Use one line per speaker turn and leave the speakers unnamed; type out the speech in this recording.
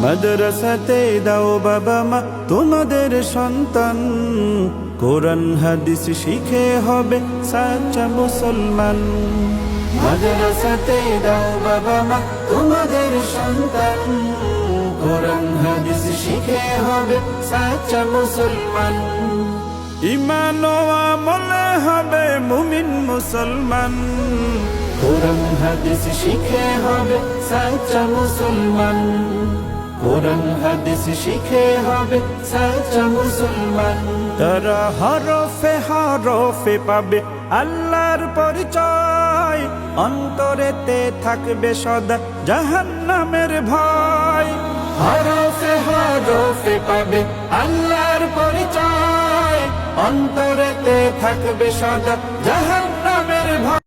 মাদ্রাসাতে দাও বাবা মা তোমাদের সন্তান, কোরআন হাদিস শিখে হবে সাচ্চা মুসলমান। মাদ্রাসাতে দাও বাবা মা তোমাদের সন্তান, কোরআন হাদিস শিখে হবে সাচ্চা মুসলমান। ঈমান ও আমলে হবে মুমিন মুসলমান, কোরআন হাদিস শিখে হবে সাচ্চা মুসলমান। কোরআন হাদিস শিখে হবে সাচ্চা মুসলমান। তারা হরফে হরফে পাবে আল্লাহর পরিচয়, অন্তরেতে থাকবে সদা জাহান্নামের ভয়। হরফে হরফে পাবে আল্লাহর পরিচয়, অন্তরেতে থাকবে সদা জাহান্নামের ভয়।